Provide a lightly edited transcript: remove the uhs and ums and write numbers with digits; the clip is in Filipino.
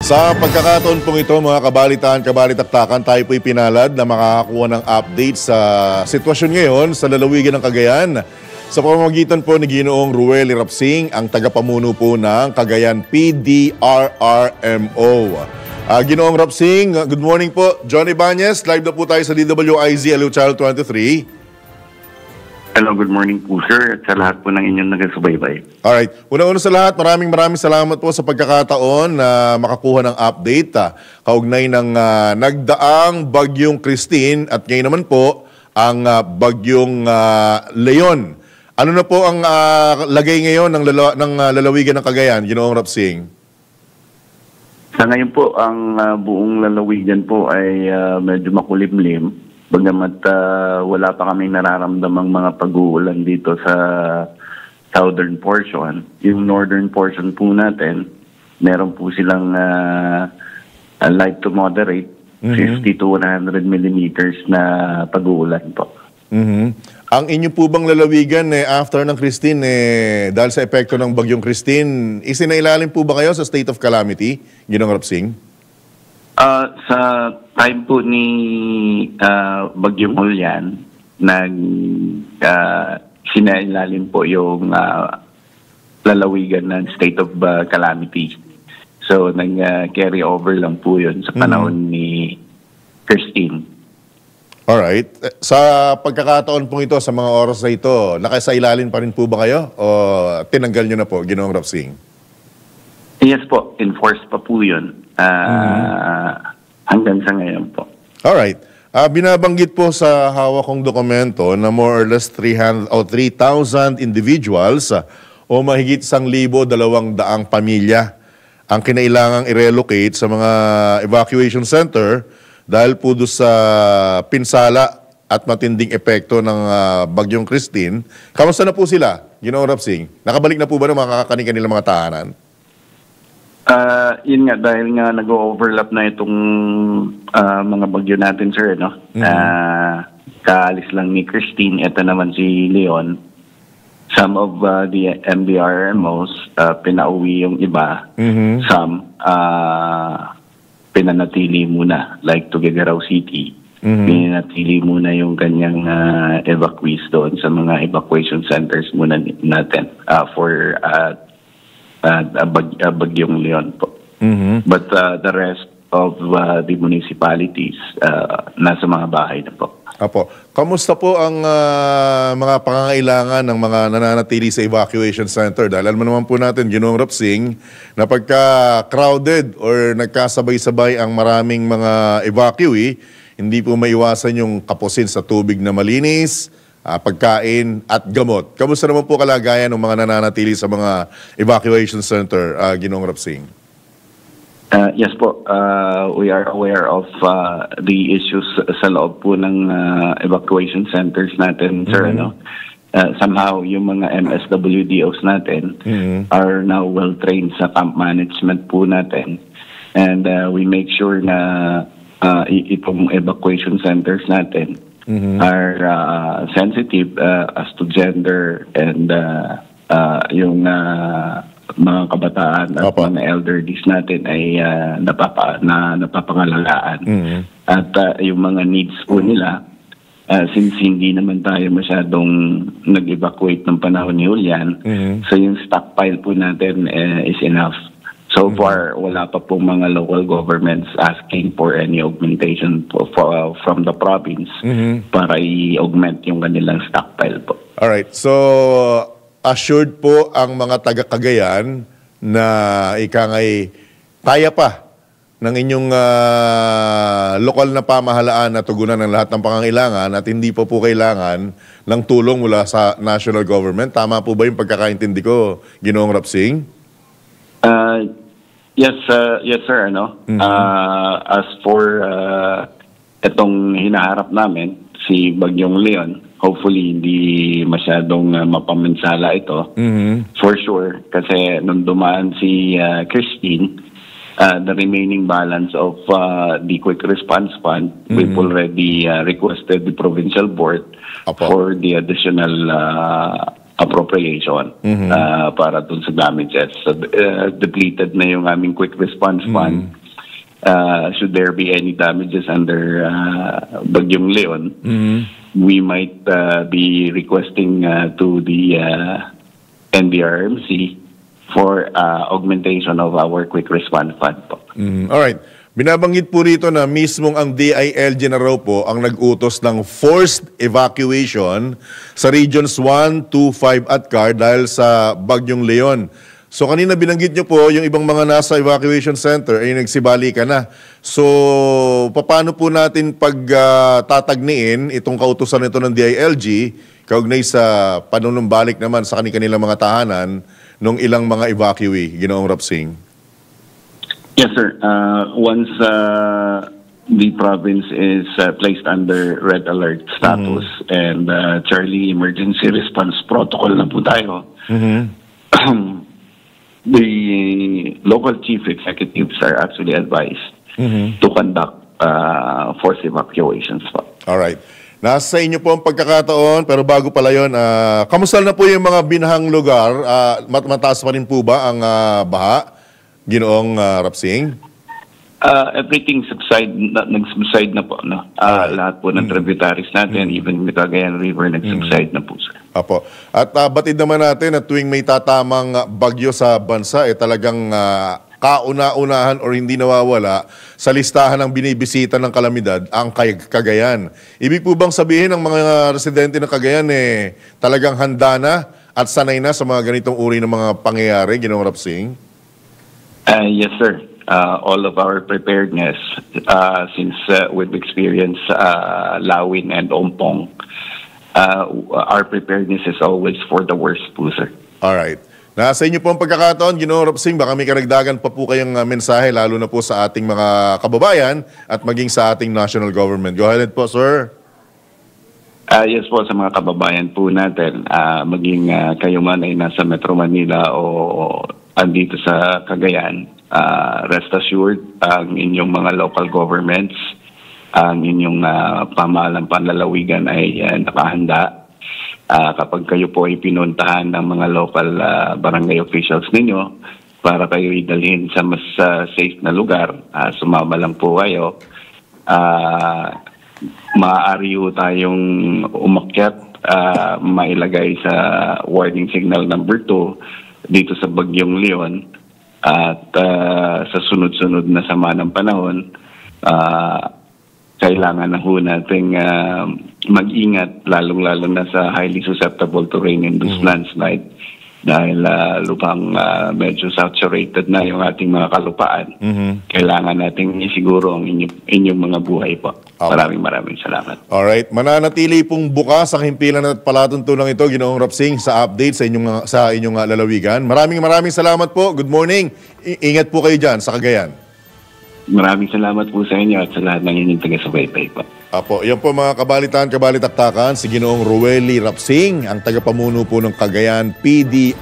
Sa pagkakataon pong ito, mga kabalitaan, kabalitaktakan, tayo po'y pinalad na makakakuha ng update sa sitwasyon ngayon sa lalawigan ng Cagayan. Sa pamamagitan po ni Ginoong Ruel Irapsing, ang tagapamuno po ng Cagayan PDRRMO. Ginoong Rapsing, good morning po. Johnny Bañez, live na po tayo sa DWIZ Aliw Channel 23. Hello, good morning po sir at sa lahat po ng inyong nagasubaybay. Alright. Una-una sa lahat, maraming salamat po sa pagkakataon na makakuha ng update kaugnay ng nagdaang Bagyong Christine at ngayon naman po ang Bagyong Leon. Ano na po ang lagay ngayon ng lalawigan ng Cagayan, Ginoong Rapsing? Sa ngayon po, ang buong lalawigan po ay medyo makulimlim. Bagamat wala pa kaming nararamdamang mga pag-uulan dito sa southern portion. Yung northern portion po natin, meron po silang light to moderate, 50 to 100 millimeters na pag-uulan po. Ang inyo po bang lalawigan after ng Christine, dahil sa epekto ng Bagyong Christine, isinailalim po ba kayo sa state of calamity, Ginoong Rapsing? Sa time po ni Bagyong Julian, sinailalim po yung lalawigan ng state of calamity. So, nag-carry over lang po yun sa panahon ni Christine. Alright. Sa pagkakataon po ito, sa mga oras na ito, nakasailalim pa rin po ba kayo o tinanggal nyo na po, Ginoong Rapsing? Yes po, enforced pa po yun. Hanggang sa ngayon po. Alright. Binabanggit po sa hawak kong dokumento na more or less 3,000 individuals o mahigit 1,200 pamilya ang kinailangang i-relocate sa mga evacuation center dahil po doon sa pinsala at matinding epekto ng Bagyong Christine. Kamusta na po sila, Ginoong Rapsing? Nakabalik na po ba ng mga kanilang mga tahanan? Yun nga, dahil nga nag-overlap na itong mga bagyo natin, sir, no? Kaalis lang ni Christine, ito naman si Leon. Some of the MDRMOs, pinauwi yung iba. Some, pinanatili muna, like Tuguegarao City. Pinanatili muna yung kanyang evacuees doon sa mga evacuation centers muna natin for Bagyong Leon po. But the rest of the municipalities, nasa mga bahay na po. Apo. Kamusta po ang mga pangangailangan ng mga nananatili sa evacuation center? Dahil alam naman po natin, Ginoong Rapsing, na pagka-crowded or nagkasabay-sabay ang maraming mga evacuee, hindi po maiwasan yung kapusin sa tubig na malinis, pagkain at gamot. Kamusta naman po kalagayan ng mga nananatili sa mga evacuation center, Ginoong Rapsing? Yes po, we are aware of the issues sa loob po ng evacuation centers natin, sir. No? Somehow, yung mga MSWDOs natin are now well-trained sa camp management po natin. And we make sure na itong evacuation centers natin are sensitive as to gender and yung mga kabataan at mga elderlies natin ay napapangalagaan. At yung mga needs po nila, since hindi naman tayo masyadong nag-evacuate ng panahon ni Julian, so yung stockpile po natin is enough. So far, wala pa pong mga local governments asking for any augmentation from the province para i-augment yung kanilang stockpile po. Alright, so assured po ang mga taga-Cagayan na ikangay kaya pa ng inyong lokal na pamahalaan na tugunan ng lahat ng pangangailangan at hindi pa po kailangan ng tulong mula sa national government. Tama po ba yung pagkakaintindi ko, Ginoong Rapsing? Yes, sir. Ano? As for itong hinaharap namin, si Bagyong Leon, hopefully hindi masyadong mapaminsala ito. For sure, kasi nung dumaan si Christine, the remaining balance of the quick response fund, we've already requested the provincial board for the additional appropriation para dun sa damages. So, depleted na yung aming quick response fund. Should there be any damages under Bagyong Leon, we might be requesting to the NDRMC for augmentation of our quick response fund po. Alright. Binabanggit po rito na mismong ang DILG na raw po ang nag-utos ng forced evacuation sa Regions 1, 2, 5 at CAR dahil sa Bagyong Leon. So kanina binanggit nyo po yung ibang mga nasa evacuation center ay nagsibali ka na. So paano po natin tatagniin itong kautusan nito ng DILG kaugnay sa panunumbalik naman sa kanilang mga tahanan ng ilang mga evacuee, Ginoong Rapsing? Yes, sir. Once the province is placed under red alert status and Charlie emergency response protocol na po tayo, the local chief executives are actually advised to conduct forced evacuations po. Alright. Nasa inyo po ang pagkakataon, pero bago pala yun, kamusta na po yung mga binahang lugar? Mataas pa rin po ba ang baha? Ginoong Rapsing? Everything nag-subside na po. No? Lahat po ng tributaries natin, even the Cagayan River, nag-subside na po, sir. Apo. At batid naman natin na tuwing may tatamang bagyo sa bansa, talagang kauna-unahan or hindi nawawala sa listahan ng binibisita ng kalamidad ang Cagayan. Ibig po bang sabihin ng mga residente ng Cagayan talagang handa na at sanay na sa mga ganitong uri ng mga pangyayari, Ginoong Rapsing? Yes, sir. All of our preparedness, since we've experienced Lawin and Ompong, our preparedness is always for the worst po, sir. Alright. Nasa inyo po ang pagkakataon, Ginoong Rapsing, baka may karagdagan pa po kayong mensahe, lalo na po sa ating mga kababayan at maging sa ating national government. Go ahead po, sir. Yes po, sa mga kababayan po natin, maging kayo man ay nasa Metro Manila o andito sa Cagayan, rest assured, ang inyong mga local governments, ang inyong pamahalang panlalawigan ay nakahanda. Kapag kayo po ay pinuntahan ng mga local barangay officials ninyo para kayo idalhin sa mas safe na lugar, sumama lang po kayo. Maaari po tayong umakyat, mailagay sa warning signal number 2 dito sa Bagyong Leon at sa sunod-sunod na sama ng panahon, kailangan na ho nating mag-ingat, lalong-lalo na sa highly susceptible to rain-induced landslide dahil lupang medyo saturated na yung ating mga kalupaan. Kailangan nating isiguro ang inyong mga buhay po. Maraming salamat. Alright. Mananatili pong bukas ang himpilan at palatuntunan ito, Ginoong Rapsing, sa update sa inyong lalawigan. Maraming salamat po. Good morning. Ingat po kayo dyan sa Cagayan. Maraming salamat po sa inyo at sa lahat ng inyong taga-subaybay po. Apo, yan po mga kabalitaktakan, si Ginoong Rueli Rapsing, ang tagapamuno po ng Cagayan PDRRMO.